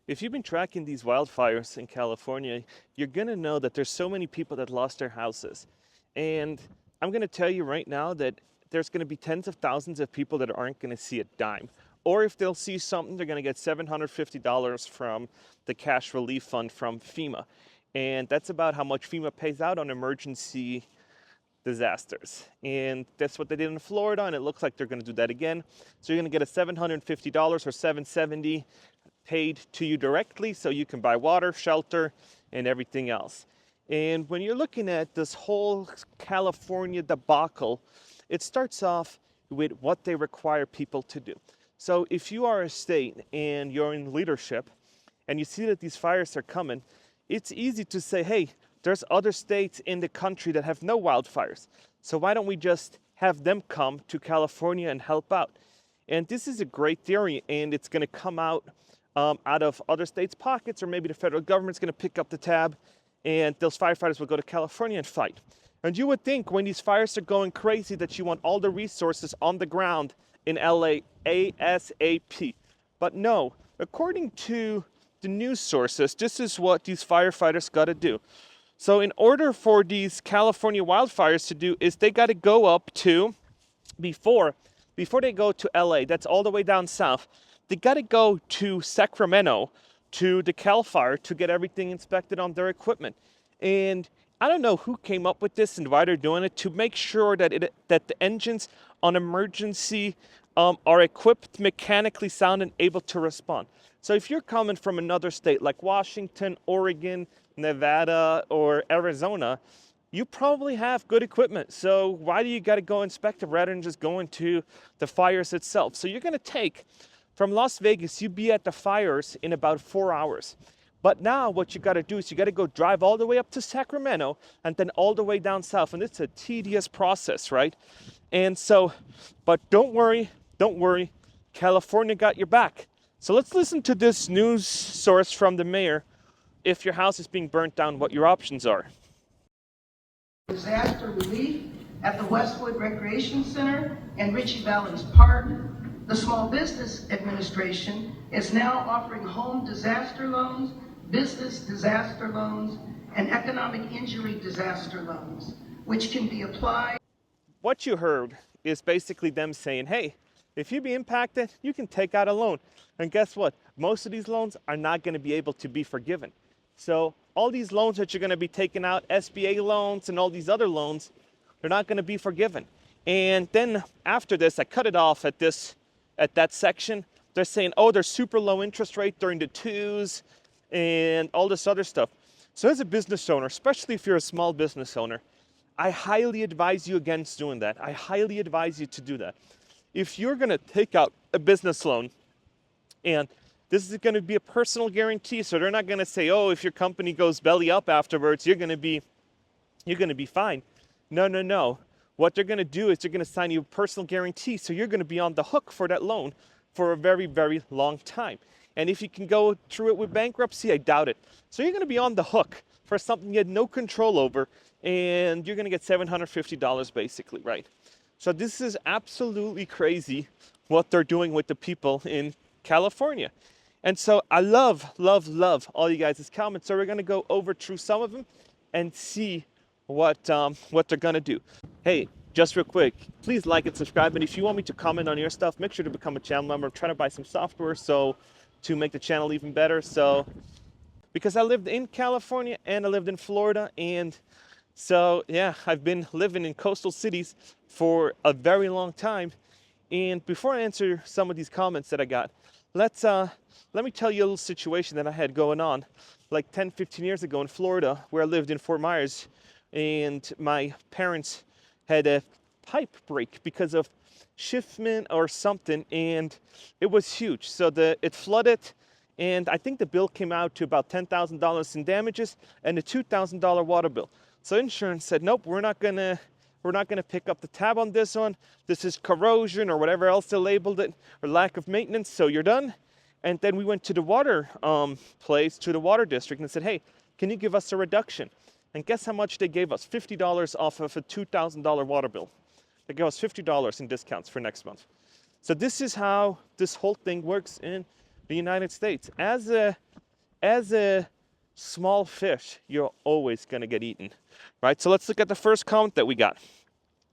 If you've been tracking these wildfires in California, you're going to know that there's so many people that lost their houses. And I'm going to tell you right now that there's going to be tens of thousands of people that aren't going to see a dime. Or if they'll see something, they're going to get $750 from the cash relief fund from FEMA. And that's about how much FEMA pays out on emergency disasters. And that's what they did in Florida, and it looks like they're going to do that again. So you're going to get a $750 or $770 paid to you directly, so you can buy water, shelter, and everything else. And when you're looking at this whole California debacle, it starts off with what they require people to do. So if you are a state and you're in leadership and you see that these fires are coming, it's easy to say, hey, there's other states in the country that have no wildfires. So why don't we just have them come to California and help out? And this is a great theory, and it's going to come out of other states' pockets, or maybe the federal government's going to pick up the tab, and those firefighters will go to California and fight. And you would think when these fires are going crazy that you want all the resources on the ground in LA ASAP. But no, according to the news sources, this is what these firefighters got to do. So in order for these California wildfires to do is they got to go up to, before they go to LA, that's all the way down south, they got to go to Sacramento, to the Cal Fire, to get everything inspected on their equipment. And I don't know who came up with this and why they're doing it, to make sure that that the engines on emergency are equipped, mechanically sound, and able to respond. So if you're coming from another state like Washington, Oregon, Nevada, or Arizona, you probably have good equipment. So why do you got to go inspect it rather than just going to the fires itself? So you're going to take, from Las Vegas, you'd be at the fires in about 4 hours. But now what you got to do is you got to go drive all the way up to Sacramento and then all the way down south. And it's a tedious process, right? And so, but don't worry, California got your back. So let's listen to this news source from the mayor. If your house is being burnt down, what your options are. Disaster relief at the Westwood Recreation Center and Ritchie Valleys Park. The Small Business Administration is now offering home disaster loans, business disaster loans, and economic injury disaster loans, which can be applied. What you heard is basically them saying, hey, if you be impacted, you can take out a loan. And guess what? Most of these loans are not going to be able to be forgiven. So all these loans that you're going to be taking out, SBA loans and all these other loans, they're not going to be forgiven. And then after this, I cut it off at that section. They're saying, oh, there's super low interest rate during the twos and all this other stuff. So as a business owner, especially if you're a small business owner, I highly advise you against doing that. I highly advise you to do that. If you're going to take out a business loan, and this is going to be a personal guarantee, so they're not going to say, oh, if your company goes belly up afterwards, you're going to be fine. No. What they're going to do is they're going to sign you a personal guarantee, so you're going to be on the hook for that loan for a very, very long time. And if you can go through it with bankruptcy, I doubt it. So you're going to be on the hook for something you had no control over, and you're going to get $750 basically, right? So this is absolutely crazy what they're doing with the people in California. And so I love all you guys' comments. So we're going to go over through some of them and see what they're going to do. Hey, just real quick, please like and subscribe. And if you want me to comment on your stuff, make sure to become a channel member. I'm trying to buy some software to make the channel even better. So because I lived in California and I lived in Florida, and so yeah, I've been living in coastal cities for a very long time. And before I answer some of these comments that I got, let me tell you a little situation that I had going on like 10, 15 years ago in Florida, where I lived in Fort Myers, and my parents had a pipe break because of shiftment or something, and it was huge. So it flooded, and I think the bill came out to about $10,000 in damages and a $2,000 water bill. So insurance said, nope, we're not gonna pick up the tab on this one. This is corrosion or whatever else they labeled it, or lack of maintenance, so you're done. And then we went to the water place, to the water district, and said, hey, can you give us a reduction? And guess how much they gave us? $50 off of a $2,000 water bill. They gave us $50 in discounts for next month. So this is how this whole thing works in the United States. As a as a small fish, you're always going to get eaten, right? So let's look at the first comment that we got.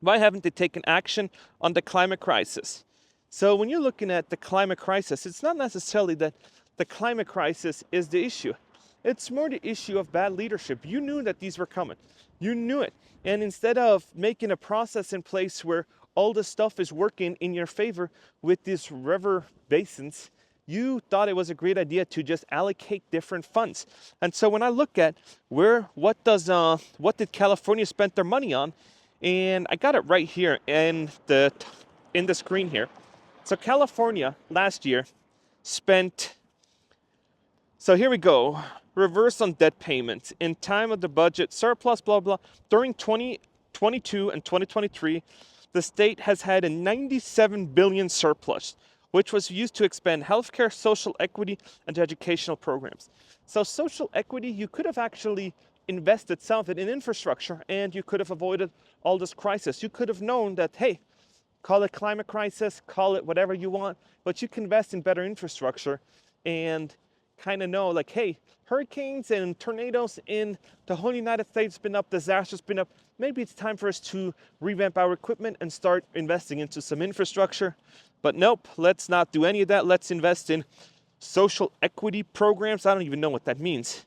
Why haven't they taken action on the climate crisis? So when you're looking at the climate crisis, it's not necessarily that the climate crisis is the issue. It's more the issue of bad leadership. You knew that these were coming. You knew it. And instead of making a process in place where all this stuff is working in your favor with these river basins, you thought it was a great idea to just allocate different funds. And so when I look at what did California spend their money on, and I got it right here in the screen here. So California last year spent, so here we go, reverse on debt payments in time of the budget, surplus, blah, blah. During 2022 and 2023, the state has had a 97 billion surplus, which was used to expand healthcare, social equity, and educational programs. So social equity, you could have actually invested some of it in infrastructure, and you could have avoided all this crisis. You could have known that, hey, call it climate crisis, call it whatever you want, but you can invest in better infrastructure and kind of know, like, hey, hurricanes and tornadoes in the whole United States been up, disasters been up. Maybe it's time for us to revamp our equipment and start investing into some infrastructure. But nope, let's not do any of that. Let's invest in social equity programs. I don't even know what that means.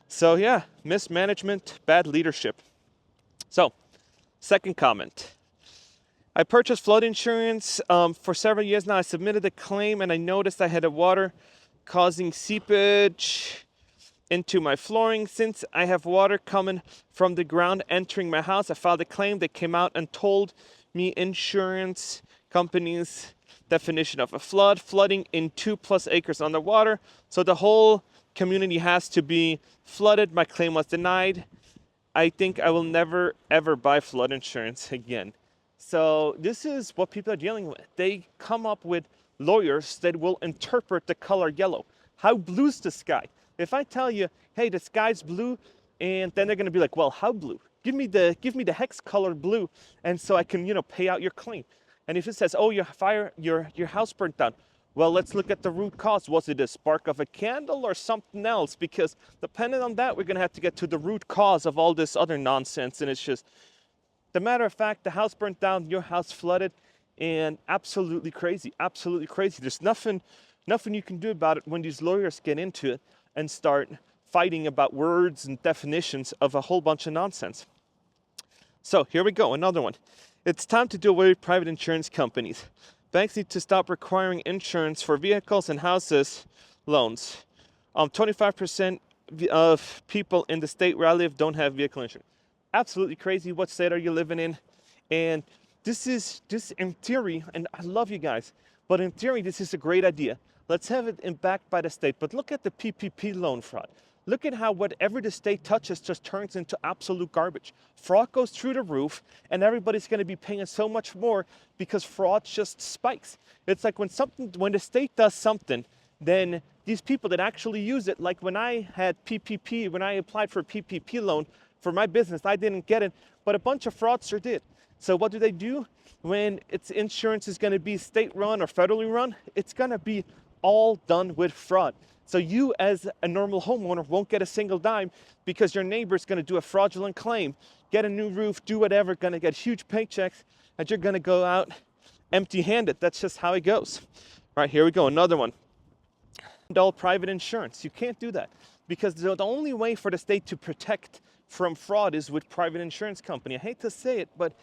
So yeah, mismanagement, bad leadership. So, second comment. I purchased flood insurance for several years now. I submitted a claim and I noticed I had a water causing seepage into my flooring. Since I have water coming from the ground entering my house, I filed a claim. They came out and told me insurance companies' definition of a flood, flooding in 2+ acres underwater. So the whole community has to be flooded. My claim was denied. I think I will never ever buy flood insurance again. So this is what people are dealing with. They come up with lawyers that will interpret the color yellow. How blue's the sky? If I tell you, hey, the sky's blue, and then they're going to be like, well, how blue? Give me the hex color blue, and so I can, pay out your claim. And if it says, oh, your house burnt down, well, let's look at the root cause. Was it a spark of a candle or something else? Because depending on that, we're going to have to get to the root cause of all this other nonsense. And it's just, the matter of fact, the house burnt down, your house flooded, and absolutely crazy, absolutely crazy. There's nothing you can do about it when these lawyers get into it and start fighting about words and definitions of a whole bunch of nonsense. So here we go, another one. It's time to do away with private insurance companies. Banks need to stop requiring insurance for vehicles and houses loans. 25% of people in the state where I live don't have vehicle insurance. Absolutely crazy. What state are you living in? And this in theory, and I love you guys, but in theory, this is a great idea. Let's have it backed by the state. But look at the PPP loan fraud. Look at how whatever the state touches just turns into absolute garbage. Fraud goes through the roof, and everybody's going to be paying so much more because fraud just spikes. It's like when the state does something, then these people that actually use it, like when I had PPP, when I applied for a PPP loan for my business, I didn't get it, but a bunch of fraudsters did. So what do? When its insurance is going to be state-run or federally run, it's going to be all done with fraud. So you as a normal homeowner won't get a single dime because your neighbor's going to do a fraudulent claim, get a new roof, do whatever, going to get huge paychecks, and you're going to go out empty-handed. That's just how it goes. All right, here we go, another one. All private insurance. You can't do that because the only way for the state to protect from fraud is with private insurance company. I hate to say it, but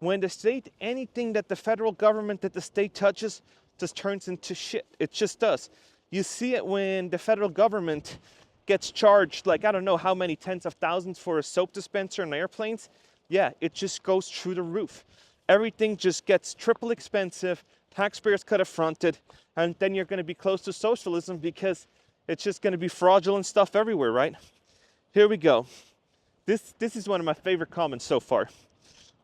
when the state, anything that the federal government, that the state touches, just turns into shit. It just does. You see it when the federal government gets charged, like, I don't know how many tens of thousands for a soap dispenser on airplanes. Yeah, it just goes through the roof. Everything just gets triple expensive. Taxpayers could have fronted, and then you're going to be close to socialism because it's just going to be fraudulent stuff everywhere, right? Here we go. This is one of my favorite comments so far.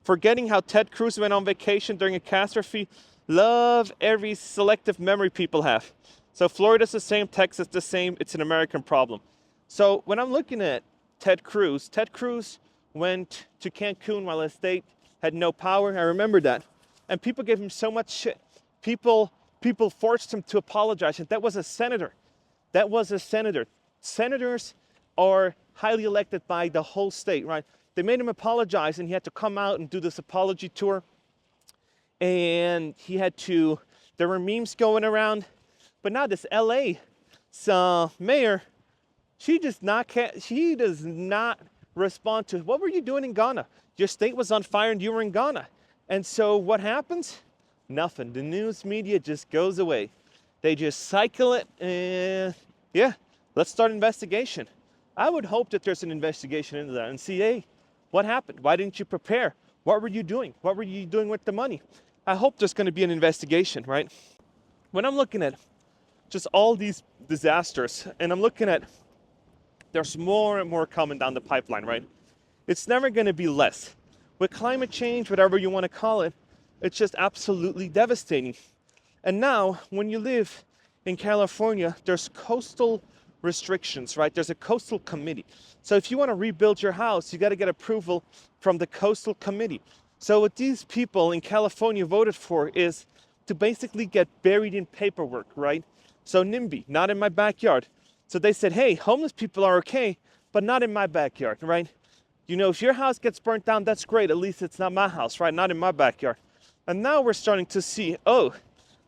Forgetting how Ted Cruz went on vacation during a catastrophe. Love every selective memory people have. So Florida's the same, Texas the same. It's an American problem. So when I'm looking at Ted Cruz went to Cancun while his state had no power. I remember that. And people gave him so much shit. People forced him to apologize. And that was a senator. senators are highly elected by the whole state, right? They made him apologize, and he had to come out and do this apology tour. And there were memes going around. But now this LA mayor, she does not respond to, what were you doing in Ghana? Your state was on fire and you were in Ghana. And so what happens? Nothing. The news media just goes away. They just cycle it, and yeah, let's start an investigation. I would hope that there's an investigation into that and see, hey, what happened? Why didn't you prepare? What were you doing? What were you doing with the money? I hope there's going to be an investigation, right? When I'm looking at just all these disasters, and I'm looking at, there's more and more coming down the pipeline, right? It's never going to be less. With climate change, whatever you want to call it, it's just absolutely devastating. And now, when you live in California, there's coastal restrictions, right? There's a coastal committee. So if you want to rebuild your house, you got to get approval from the coastal committee. So what these people in California voted for is to basically get buried in paperwork, right? So NIMBY, not in my backyard. So they said, hey, homeless people are okay, but not in my backyard, right? You know, if your house gets burnt down, that's great. At least it's not my house, right? Not in my backyard. And now we're starting to see, oh,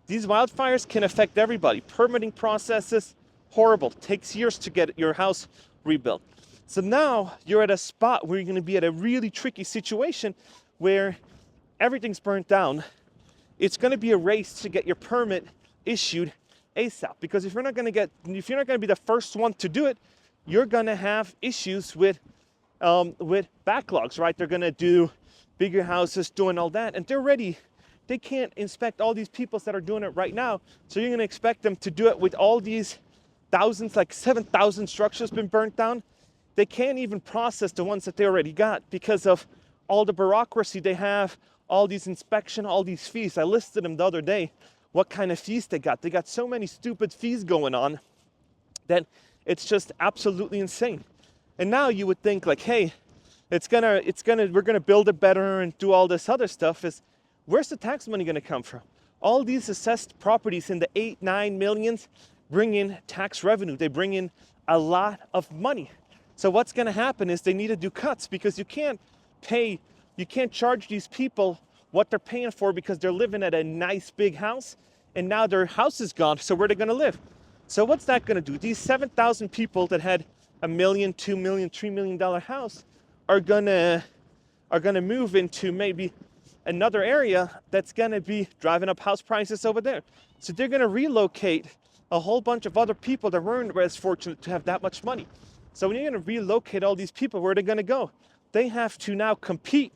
these wildfires can affect everybody. Permitting processes, horrible. Takes years to get your house rebuilt. So now you're at a spot where you're going to be at a really tricky situation where everything's burnt down. It's going to be a race to get your permit issued ASAP, because if you're not going to be the first one to do it, you're going to have issues with backlogs, right? They're going to do bigger houses, doing all that, and they can't inspect all these people that are doing it right now. So you're going to expect them to do it with all these thousands, like 7,000 structures been burnt down. They can't even process the ones that they already got because of all the bureaucracy they have, all these inspection, all these fees. I listed them the other day, what kind of fees they got. They got so many stupid fees going on that it's just absolutely insane. And now you would think like, hey, we're gonna build it better and do all this other stuff. Where's the tax money gonna come from? All these assessed properties in the 8-9 millions bring in tax revenue. They bring in a lot of money. So what's gonna happen is they need to do cuts, because you can't charge these people what they're paying for because they're living at a nice big house and now their house is gone. So where are they gonna live? So what's that gonna do? These 7,000 people that had $1 million, $2 million, $3 million house are gonna move into maybe another area that's gonna be driving up house prices over there. So they're gonna relocate a whole bunch of other people that weren't as fortunate to have that much money. So when you're gonna relocate all these people, where are they gonna go? They have to now compete.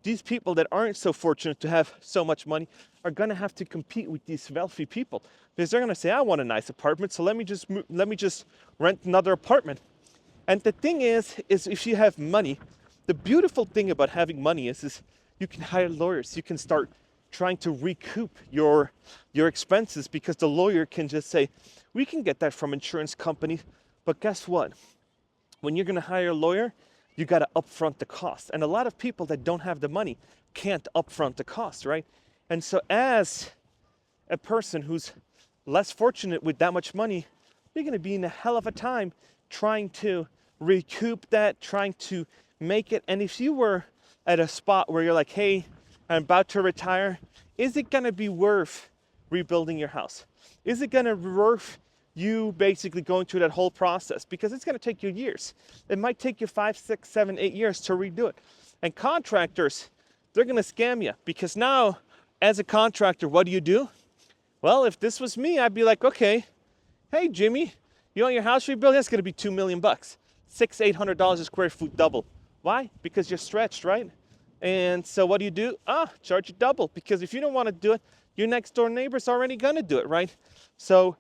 These people that aren't so fortunate to have so much money are gonna have to compete with these wealthy people, because they're gonna say, I want a nice apartment, so let me just rent another apartment. And the thing is if you have money, the beautiful thing about having money is you can hire lawyers. You can start trying to recoup your expenses, because the lawyer can just say, we can get that from insurance companies, but guess what? When you're gonna hire a lawyer, you gotta upfront the cost. And a lot of people that don't have the money can't upfront the cost, right? And so as a person who's less fortunate with that much money, you're gonna be in a hell of a time trying to recoup that, trying to make it. And if you were at a spot where you're like, hey, I'm about to retire, is it gonna be worth rebuilding your house? Is it gonna be worth you basically going through that whole process? Because it's gonna take you years. It might take you 5, 6, 7, 8 years to redo it. And contractors, they're gonna scam you, because now, as a contractor, what do? Well, if this was me, I'd be like, okay, hey Jimmy, you want your house rebuilt? That's gonna be $2 million, $600-800 a square foot double. Why? Because you're stretched, right? And so what do? Charge you double, because if you don't want to do it, your next door neighbor's already gonna do it, right? So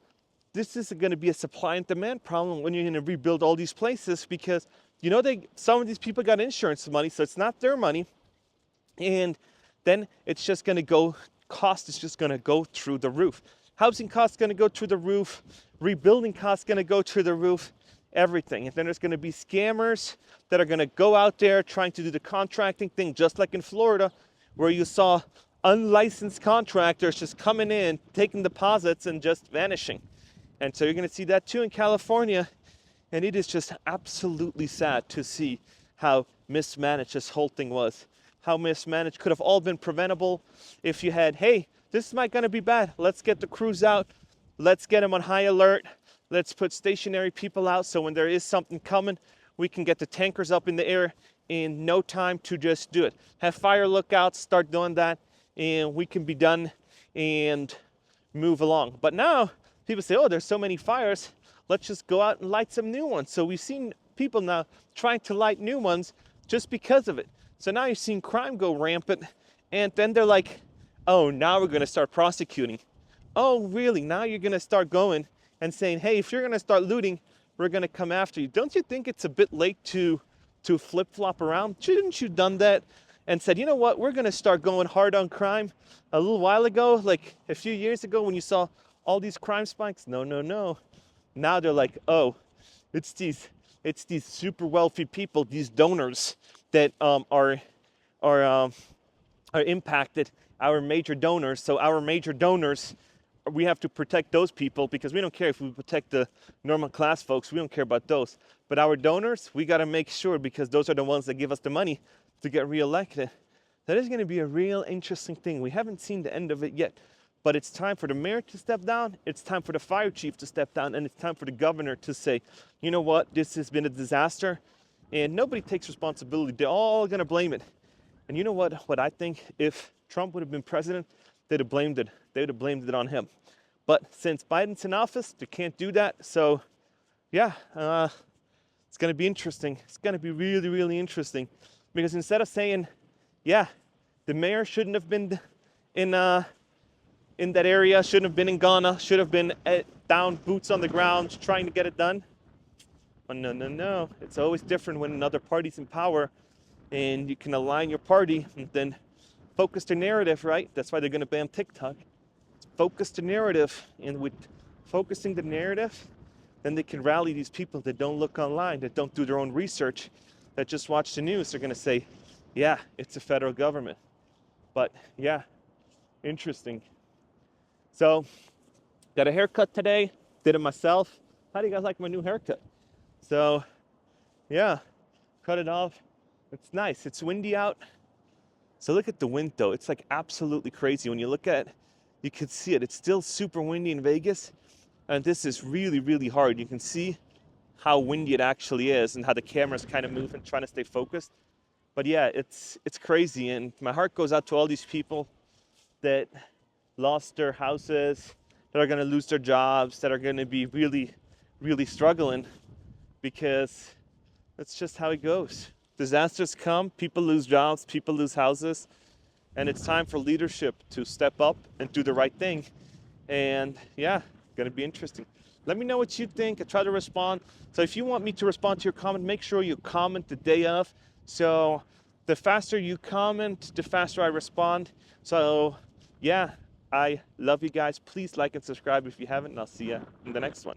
this is going to be a supply and demand problem when you're going to rebuild all these places, because some of these people got insurance money, so it's not their money, and then it's just going to go, cost is just going to go through the roof. Housing costs going to go through the roof, rebuilding costs going to go through the roof, everything. And then there's going to be scammers that are going to go out there trying to do the contracting thing, just like in Florida, where you saw unlicensed contractors just coming in, taking deposits and just vanishing. And so you're going to see that too in California. And it is just absolutely sad to see how mismanaged this whole thing was. How mismanaged. Could have all been preventable if you had, hey, this might gonna be bad. Let's get the crews out. Let's get them on high alert. Let's put stationary people out so when there is something coming, we can get the tankers up in the air in no time to just do it. Have fire lookouts, start doing that, and we can be done and move along. But now people say, oh, there's so many fires, let's just go out and light some new ones. So we've seen people now trying to light new ones just because of it. So now you've seen crime go rampant, and then they're like, oh, now we're gonna start prosecuting. Oh, really? Now you're gonna start going and saying, hey, if you're gonna start looting, we're gonna come after you. Don't you think it's a bit late to flip-flop around? Shouldn't you done that and said, you know what, we're gonna start going hard on crime a little while ago, like a few years ago when you saw all these crime spikes? No, no, no. Now they're like, oh, it's these super wealthy people, these donors that are impacted, our major donors. So our major donors, we have to protect those people because we don't care if we protect the normal class folks. We don't care about those. But our donors, we got to make sure, because those are the ones that give us the money to get reelected. That is going to be a real interesting thing. We haven't seen the end of it yet. But it's time for the mayor to step down. It's time for the fire chief to step down. And it's time for the governor to say, you know what, this has been a disaster. And nobody takes responsibility. They're all going to blame it. And you know what I think? If Trump would have been president, they'd have blamed it. They would have blamed it on him. But since Biden's in office, they can't do that. So, yeah, it's going to be interesting. It's going to be really, really interesting. Because instead of saying, yeah, the mayor shouldn't have been in that area, shouldn't have been in Ghana, should have been down, boots on the ground, trying to get it done. But no, no, no. It's always different when another party's in power and you can align your party and then focus the narrative, right? That's why they're going to ban TikTok. Focus the narrative. And with focusing the narrative, then they can rally these people that don't look online, that don't do their own research, that just watch the news. They're going to say, yeah, it's the federal government. But yeah, interesting. So, got a haircut today, did it myself. How do you guys like my new haircut? So, yeah, cut it off. It's nice. It's windy out. So look at the wind though. It's like absolutely crazy. When you look at it, you can see it. It's still super windy in Vegas. And this is really, really hard. You can see how windy it actually is and how the camera's kind of moving, trying to stay focused. But yeah, it's crazy. And my heart goes out to all these people that lost their houses, that are going to lose their jobs, that are going to be really, really struggling, because that's just how it goes. Disasters come, people lose jobs, people lose houses, and it's time for leadership to step up and do the right thing. And yeah, going to be interesting. Let me know what you think. I try to respond. So if you want me to respond to your comment, make sure you comment the day of. So the faster you comment, the faster I respond. So yeah, I love you guys. Please like and subscribe if you haven't, and I'll see you in the next one.